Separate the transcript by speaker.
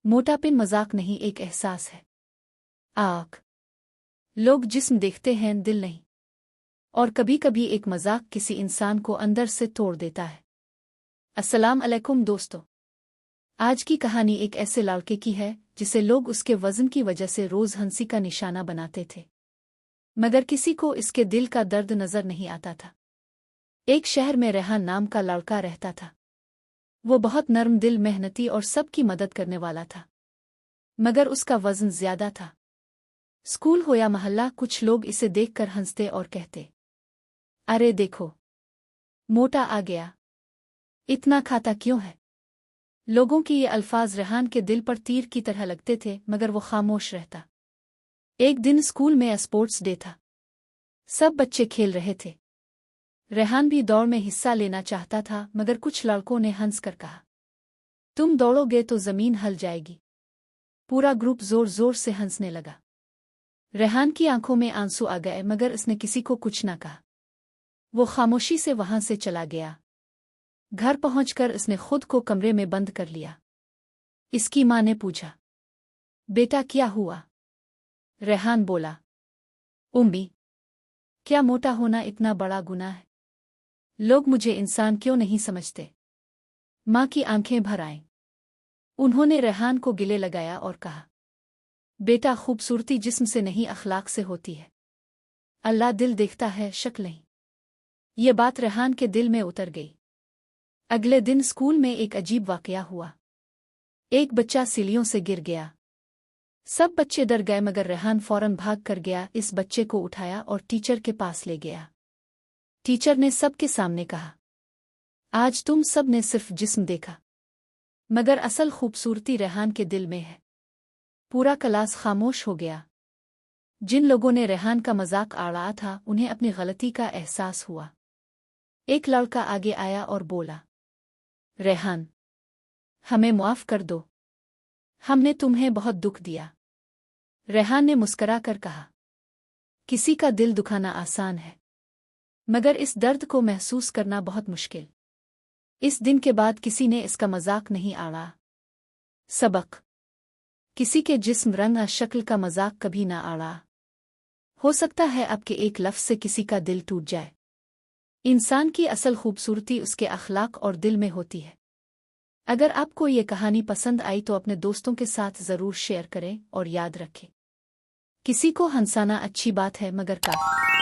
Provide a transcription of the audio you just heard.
Speaker 1: मोटापन मजाक नहीं, एक एहसास है। आँख। लोग जिस्म देखते हैं, दिल नहीं। और कभी कभी एक मजाक किसी इंसान को अंदर से तोड़ देता है। अस्सलाम अलैकुम दोस्तों, आज की कहानी एक ऐसे लड़के की है जिसे लोग उसके वजन की वजह से रोज हंसी का निशाना बनाते थे, मगर किसी को इसके दिल का दर्द नजर नहीं आता था। एक शहर में रेहान नाम का लड़का रहता था। वो बहुत नर्म दिल, मेहनती और सबकी मदद करने वाला था, मगर उसका वजन ज्यादा था। स्कूल हो या मोहल्ला, कुछ लोग इसे देखकर हंसते और कहते, अरे देखो, मोटा आ गया, इतना खाता क्यों है। लोगों के ये अल्फाज रेहान के दिल पर तीर की तरह लगते थे, मगर वो खामोश रहता। एक दिन स्कूल में स्पोर्ट्स डे था। सब बच्चे खेल रहे थे। रेहान भी दौड़ में हिस्सा लेना चाहता था, मगर कुछ लड़कों ने हंस कर कहा, तुम दौड़ोगे तो जमीन हल जाएगी। पूरा ग्रुप जोर जोर से हंसने लगा। रेहान की आंखों में आंसू आ गए, मगर उसने किसी को कुछ न कहा। वो खामोशी से वहां से चला गया। घर पहुंचकर उसने खुद को कमरे में बंद कर लिया। इसकी मां ने पूछा, बेटा क्या हुआ। रेहान बोला, उम्मी, क्या मोटा होना इतना बड़ा गुनाह है। लोग मुझे इंसान क्यों नहीं समझते। मां की आंखें भर आईं। उन्होंने रेहान को गले लगाया और कहा, बेटा, खूबसूरती जिस्म से नहीं अखलाक से होती है। अल्लाह दिल देखता है, शक्ल नहीं। ये बात रेहान के दिल में उतर गई। अगले दिन स्कूल में एक अजीब वाकया हुआ। एक बच्चा सीढ़ियों से गिर गया। सब बच्चे डर गए, मगर रेहान फौरन भाग कर गया, इस बच्चे को उठाया और टीचर के पास ले गया। टीचर ने सबके सामने कहा, आज तुम सब ने सिर्फ जिस्म देखा, मगर असल खूबसूरती रेहान के दिल में है। पूरा क्लास खामोश हो गया। जिन लोगों ने रेहान का मजाक आड़ा था, उन्हें अपनी गलती का एहसास हुआ। एक लड़का आगे आया और बोला, रेहान, हमें माफ कर दो, हमने तुम्हें बहुत दुख दिया। रेहान ने मुस्करा कर कहा, किसी का दिल दुखाना आसान है, मगर इस दर्द को महसूस करना बहुत मुश्किल। इस दिन के बाद किसी ने इसका मजाक नहीं आड़ा। सबक, किसी के जिस्म, रंग या शक्ल का मजाक कभी ना आड़ा। हो सकता है आपके एक लफ्ज़ से किसी का दिल टूट जाए। इंसान की असल खूबसूरती उसके अखलाक और दिल में होती है। अगर आपको ये कहानी पसंद आई तो अपने दोस्तों के साथ ज़रूर शेयर करें, और याद रखें, किसी को हंसाना अच्छी बात है, मगर काफी